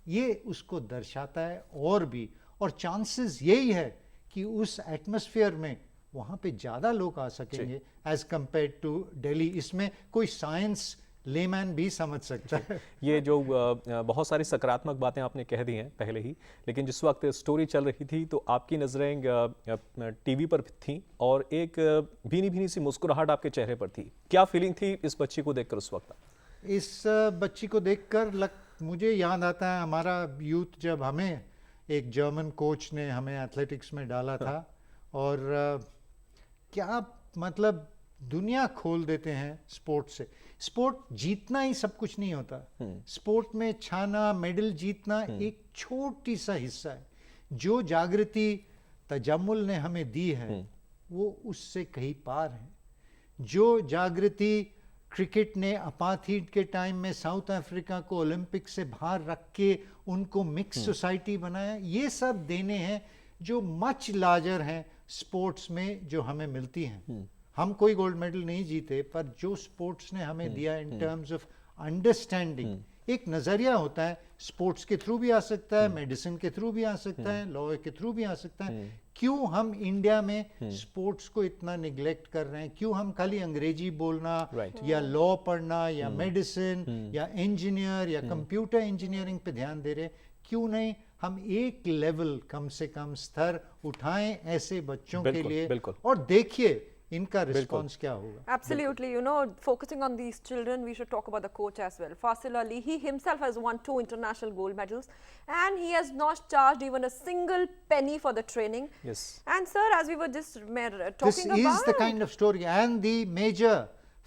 ये उसको दर्शाता है और भी. और चांसेस यही है कि उस एटमॉस्फेयर में वहाँ पे ज़्यादा लोग आ सकेंगे एज कंपेयर टू दिल्ली. इसमें कोई साइंस लेमैन भी समझ सकता है. ये जो बहुत सारी सकारात्मक बातें आपने कह दी हैं पहले ही, लेकिन जिस वक्त स्टोरी चल रही थी तो आपकी नज़रें टीवी पर थीं और एक भीनी भीनी सी मुस्कुराहट आपके चेहरे पर थी. क्या फीलिंग थी इस बच्ची को देखकर उस वक्त? इस बच्ची को देखकर मुझे याद आता है हमारा यूथ, जब हमें एक जर्मन कोच ने हमें एथलेटिक्स में डाला था और क्या मतलब दुनिया खोल देते हैं स्पोर्ट से. स्पोर्ट जीतना ही सब कुछ नहीं होता. स्पोर्ट में छाना, मेडल जीतना एक छोटी सा हिस्सा है. जो जागृति तजम्मुल ने हमें दी है वो उससे कहीं पार है. जो जागृति क्रिकेट ने अपार्थाइड के टाइम में साउथ अफ्रीका को ओलंपिक से बाहर रख के उनको मिक्स सोसाइटी बनाया। ये सब देने हैं जो मच लार्जर हैं स्पोर्ट्स में जो हमें मिलती हैं। हम कोई गोल्ड मेडल नहीं जीते, पर जो स्पोर्ट्स ने हमें दिया इन टर्म्स ऑफ अंडरस्टैंडिंग, एक नज़रिया होता है, स्पोर्ट्स के थ्रू भी आ सकता है, मेडिसिन के थ्रू भी आ सकता है, लॉ के थ्रू भी आ सकता है। क्यों हम इंडिया में स्पोर्ट्स को इतना निगलेक्ट कर रहे हैं? क्यों हम खाली अंग्रेजी बोलना या लॉ पढ़ना या मेडिसिन या इंजीनियर या कंप्यूटर इंजीनियरिंग पे ध्यान दे रहे हैं? क्यों नहीं हम एक लेवल कम से कम स्तर उठाएं ऐसे बच्चों के लिए, और देखिए इनका रिस्पॉन्स क्या होगा। Absolutely, you know, focusing on these children, we should talk about the coach as well. Fasil Ali, he himself has won 2 international gold medals, and he has not charged even a single penny for the training. Yes. And sir, as we were just talking this about, is the kind of story. And the major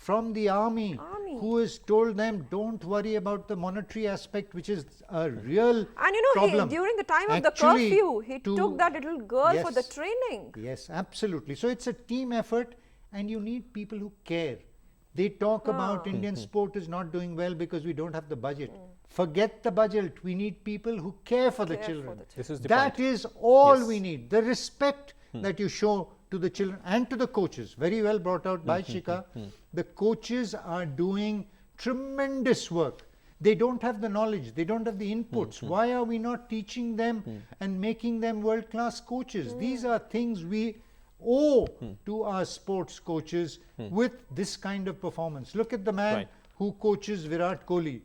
from the army who has told them, don't worry about the monetary aspect, which is a real and you know, problem. During the time of the Actually, curfew, he took that little girl for the training. Yes, absolutely. So it's a team effort, and you need people who care. They talk about Indian sport is not doing well because we don't have the budget. Forget the budget. We need people who care for the children. This is the That point. is all we need. The respect that you show to the children and to the coaches. Very well brought out by Shika. The coaches are doing tremendous work. They don't have the knowledge. They don't have the inputs. Why are we not teaching them and making them world-class coaches? These are things we owe to our sports coaches with this kind of performance. Look at the man who coaches Virat Kohli.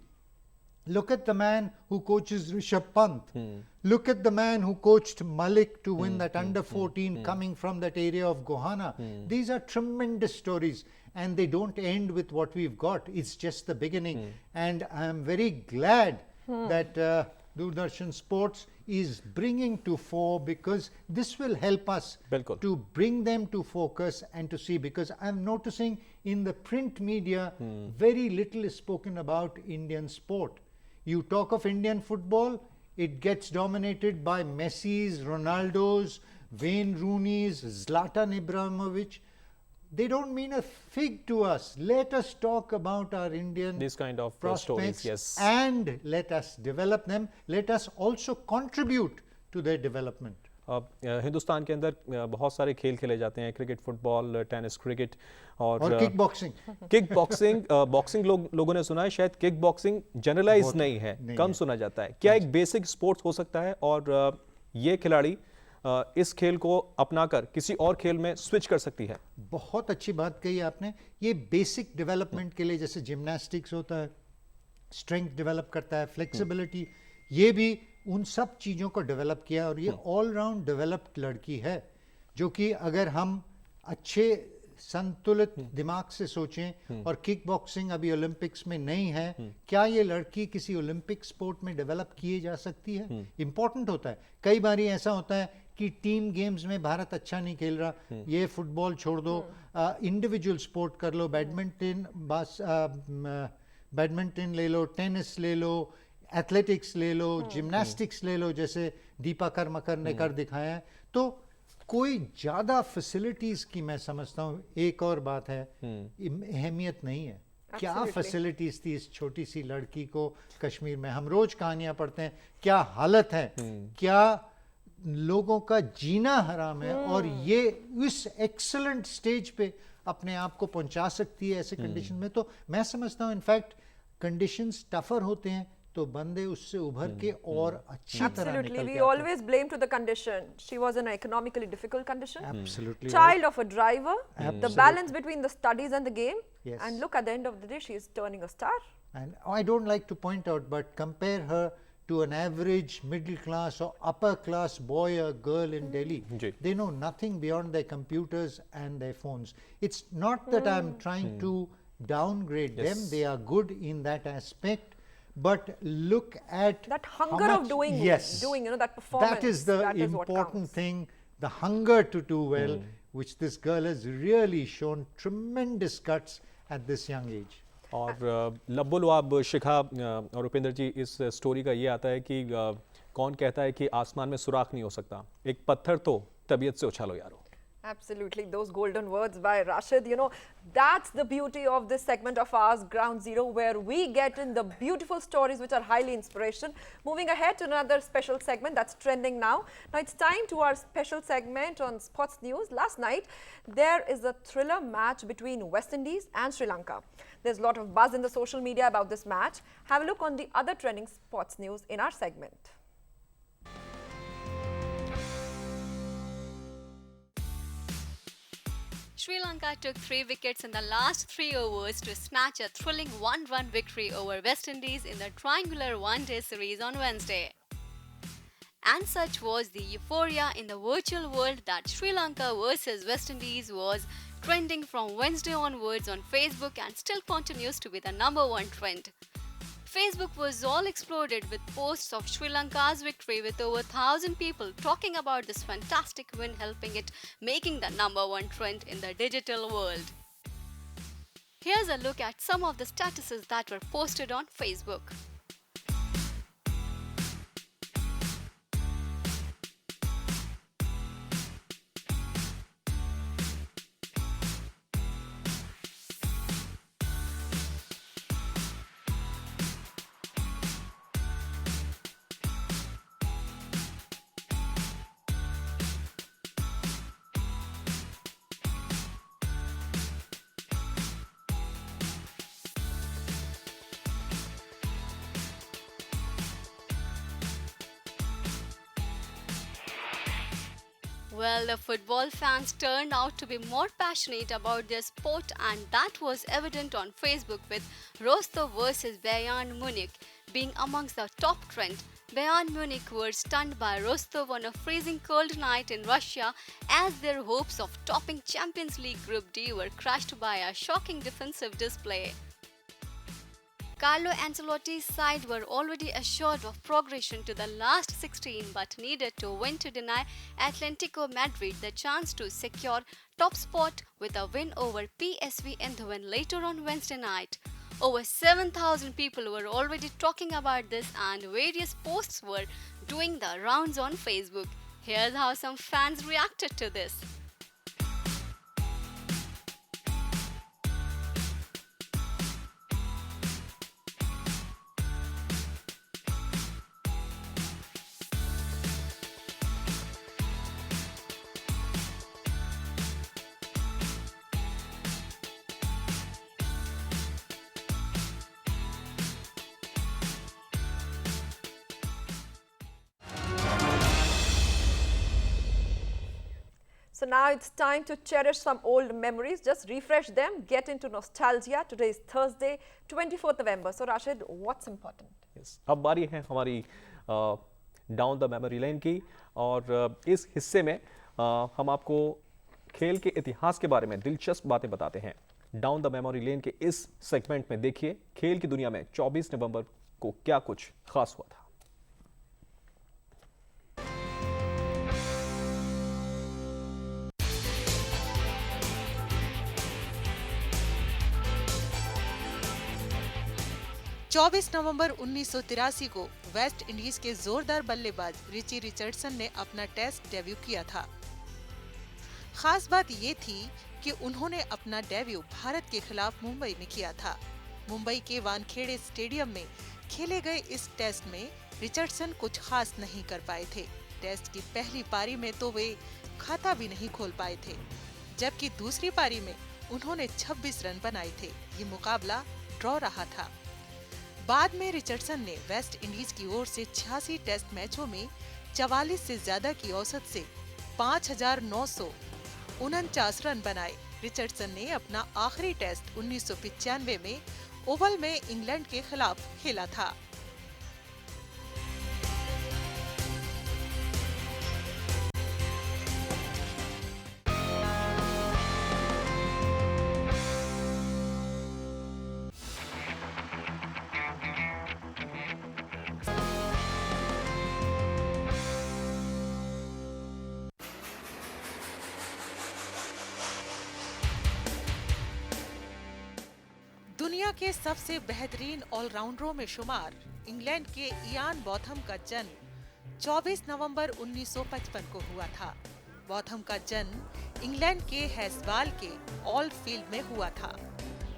Look at the man who coaches Rishabh Pant. Look at the man who coached Malik to win that under 14 coming from that area of Gohana. These are tremendous stories, and they don't end with what we've got. It's just the beginning. And I'm very glad that Doordarshan Sports is bringing to fore, because this will help us to bring them to focus and to see, because I'm noticing in the print media very little is spoken about Indian sport. You talk of Indian football, it gets dominated by Messi's, Ronaldo's, Wayne Rooney's, Zlatan Ibrahimovic. They don't mean a fig to us. Let us talk about our Indian these kind of prospects, stories, yes, and let us develop them. Let us also contribute to their development. Hindustan के अंदर बहुत सारे खेल खेले जाते हैं, cricket, football, tennis, cricket और kick boxing. Kick boxing boxing लोगों ने सुना है, शायद किक बॉक्सिंग जनरलाइज नहीं है, कम सुना जाता है। क्या एक बेसिक स्पोर्ट्स हो सकता है और ये खिलाड़ी इस खेल को अपनाकर किसी और खेल में स्विच कर सकती है? बहुत अच्छी बात कही आपने। ये बेसिक डेवलपमेंट के लिए, जैसे जिम्नास्टिक्स होता है, स्ट्रेंथ डेवलप करता है, फ्लेक्सिबिलिटी, ये भी उन सब चीज़ों को डेवलप किया, और ये ऑल राउंड डेवलप्ड लड़की है, जो कि अगर हम अच्छे संतुलित दिमाग से सोचें, और किक बॉक्सिंग अभी ओलंपिक्स में नहीं है, क्या ये लड़की किसी ओलंपिक स्पोर्ट में डेवलप किए जा सकती है? इंपॉर्टेंट होता है। कई बार ऐसा होता है कि टीम गेम्स में भारत अच्छा नहीं खेल रहा, ये फुटबॉल छोड़ दो, इंडिविजुअल स्पोर्ट कर लो, बैडमिंटन ले लो, टेनिस ले लो, एथलेटिक्स ले लो, जिम्नास्टिक्स ले लो, जैसे दीपा कर्मकर ने कर दिखाया है। तो कोई ज़्यादा फैसिलिटीज़ की, मैं समझता हूँ एक और बात है, अहमियत नहीं है। क्या फैसिलिटीज़ थी इस छोटी सी लड़की को कश्मीर में? हम रोज कहानियाँ पढ़ते हैं, क्या हालत है, क्या लोगों का जीना हराम है, और ये इस एक्सीलेंट स्टेज पे अपने आप को पहुंचा सकती है ऐसे कंडीशन में। तो मैं समझता हूँ इनफैक्ट कंडीशंस टफर होते हैं तो बंदे उससे उभर के और अच्छी तरह निकल के आते हैं। We always blame to the condition. She was in an economically difficult condition. Absolutely. Child of a driver. The balance between the studies and the game. Yes. And look, at the end of the day, she is turning a star. And I don't like to point out, but compare her to an average middle class or upper class boy or girl in Delhi. They know nothing beyond their computers and their phones. It's not that I'm trying to downgrade them. They are good in that aspect. But look at that hunger of doing, doing, you know, that performance. That is the important thing, the hunger to do well, which this girl has really shown tremendous guts at this young age. और लब्बो लुआब शिखा और उपेंद्र जी, इस story का ये आता है कि कौन कहता है कि आसमान में सुराख नहीं हो सकता, एक पत्थर तो तबीयत से उछालो यारो। Absolutely, those golden words by Rashid. You know, that's the beauty of this segment of ours, Ground Zero, where we get in the beautiful stories which are highly inspirational. Moving ahead to another special segment that's trending now. Now it's time to our special segment on sports news. Last night, there is a thriller match between West Indies and Sri Lanka. There's a lot of buzz in the social media about this match. Have a look on the other trending sports news in our segment. Sri Lanka took 3 wickets in the last 3 overs to snatch a thrilling 1-run victory over West Indies in the triangular one-day series on Wednesday. And such was the euphoria in the virtual world that Sri Lanka versus West Indies was trending from Wednesday onwards on Facebook and still continues to be the #1 trend. Facebook was all exploded with posts of Sri Lanka's victory, with over 1,000 people talking about this fantastic win, helping it making the #1 trend in the digital world. Here's a look at some of the statuses that were posted on Facebook. Well, the football fans turned out to be more passionate about their sport, and that was evident on Facebook, with Rostov versus Bayern Munich being amongst the top trend. Bayern Munich were stunned by Rostov on a freezing cold night in Russia, as their hopes of topping Champions League Group D were crushed by a shocking defensive display. Carlo Ancelotti's side were already assured of progression to the last 16, but needed to win to deny Atletico Madrid the chance to secure top spot with a win over PSV Eindhoven later on Wednesday night. Over 7,000 people were already talking about this, and various posts were doing the rounds on Facebook. Here's how some fans reacted to this. So now it's time to cherish some old memories, just refresh them, get into nostalgia. Today is Thursday, 24th November. So Rashid, what's important? Yes. अब बारी है हमारी down the memory lane की, और इस हिस्से में हम आपको खेल के इतिहास के बारे में दिलचस्प बातें बताते हैं। डाउन द मेमोरी लेन के इस सेगमेंट में देखिए खेल की दुनिया में 24 नवंबर को क्या कुछ खास हुआ था। चौबीस नवंबर 1983 को वेस्ट इंडीज के जोरदार बल्लेबाज रिची रिचर्डसन ने अपना टेस्ट डेब्यू किया था। खास बात ये थी कि उन्होंने अपना डेब्यू भारत के खिलाफ मुंबई में किया था। मुंबई के वानखेड़े स्टेडियम में खेले गए इस टेस्ट में रिचर्डसन कुछ खास नहीं कर पाए थे। टेस्ट की पहली पारी में तो वे खाता भी नहीं खोल पाए थे, जबकि दूसरी पारी में उन्होंने 26 रन बनाए थे। ये मुकाबला ड्रॉ रहा था। बाद में रिचर्डसन ने वेस्ट इंडीज की ओर से 86 टेस्ट मैचों में 44 से ज्यादा की औसत से 5,949 रन बनाए। रिचर्डसन ने अपना आखिरी टेस्ट 1995 में ओवल में इंग्लैंड के खिलाफ खेला था। दुनिया के सबसे बेहतरीन ऑलराउंडरों में शुमार इंग्लैंड के इयान बॉथम का जन्म 24 नवंबर 1955 को हुआ था। बॉथम का जन्म इंग्लैंड के हैसबाल के ऑल फील्ड में हुआ था।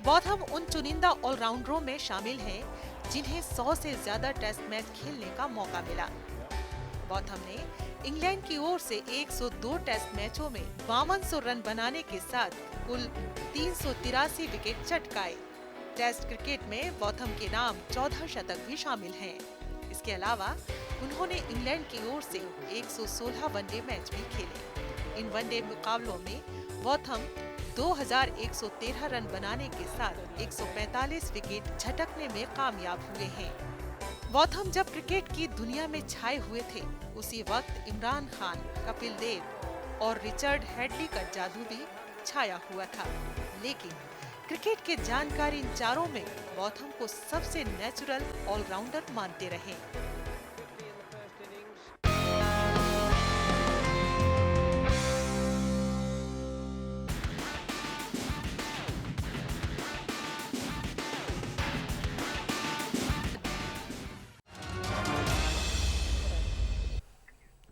बॉथम उन चुनिंदा ऑलराउंडरों में शामिल हैं जिन्हें 100 से ज्यादा टेस्ट मैच खेलने का मौका मिला। बॉथम ने इंग्लैंड की ओर से 102 टेस्ट मैचों में 5200 रन बनाने के साथ कुल 383 विकेट चटकाए। टेस्ट क्रिकेट में बॉथम के नाम 14 शतक भी शामिल हैं। इसके अलावा उन्होंने इंग्लैंड की ओर से 116 वनडे मैच भी खेले। इन वनडे मुकाबलों में बॉथम 2113 रन बनाने के साथ 145 विकेट झटकने में कामयाब हुए हैं। बॉथम जब क्रिकेट की दुनिया में छाए हुए थे, उसी वक्त इमरान खान, कपिल देव और रिचर्ड हेडली का जादू भी छाया हुआ था। लेकिन क्रिकेट के जानकार इन चारों में बॉथम को सबसे नेचुरल ऑलराउंडर मानते रहे।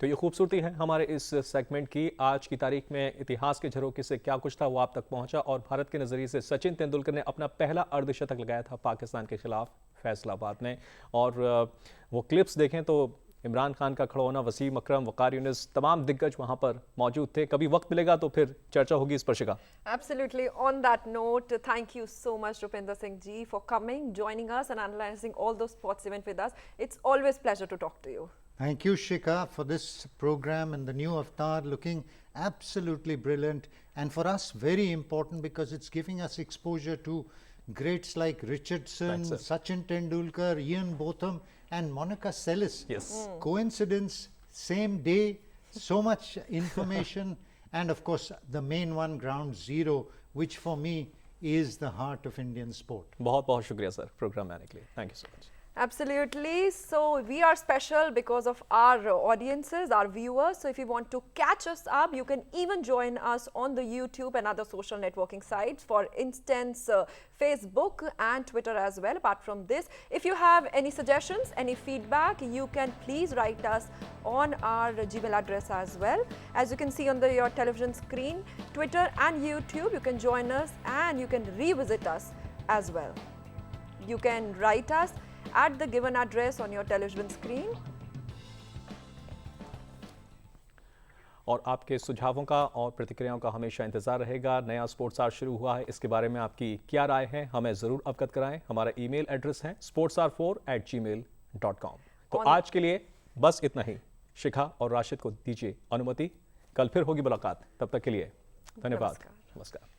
तो ये खूबसूरती है हमारे इस सेगमेंट की। आज की तारीख में इतिहास के झरोखे से क्या कुछ था वो आप तक पहुंचा, और भारत के नज़रिए से सचिन तेंदुलकर ने अपना पहला अर्धशतक लगाया था पाकिस्तान के खिलाफ फैसलाबाद में। और वो क्लिप्स देखें तो इमरान खान का खड़ा होना, वसीम अकरम, वकार यूनिस, तमाम दिग्गज वहां पर मौजूद थे। कभी वक्त मिलेगा तो फिर चर्चा होगी इस पर शिखा। Absolutely. On that note, thank you so much, Rupinder Singh ji, for coming, joining us and analyzing all those sports events with us. It's always pleasure to talk to you. Thank you, Shikha, for this program and the new avatar looking absolutely brilliant, and for us very important because it's giving us exposure to greats like Richardson, Sachin Tendulkar, Ian Botham and Monica Seles. Yes. Coincidence, same day, so much information and of course the main one, ground zero, which for me is the heart of Indian sport. बहुत बहुत शुक्रिया sir programme में आने के लिए। Thank you so much. Absolutely. So we are special because of our audiences, our viewers. So if you want to catch us up, you can even join us on the YouTube and other social networking sites, for instance, Facebook and Twitter as well. Apart from this, if you have any suggestions, any feedback, you can please write us on our Gmail address as well. As you can see on your television screen, Twitter and YouTube, you can join us and you can revisit us as well. You can write us at the given address on your television screen. और आपके सुझावों का और प्रतिक्रियाओं का हमेशा इंतजार रहेगा। नया स्पोर्ट्स आवर शुरू हुआ है, इसके बारे में आपकी क्या राय है हमें ज़रूर अवगत कराएं। हमारा ईमेल एड्रेस है sportsr4@gmail.com। तो आज के लिए बस इतना ही। शिखा और राशिद को दीजिए अनुमति, कल फिर होगी मुलाकात। तब तक के लिए धन्यवाद, नमस्कार।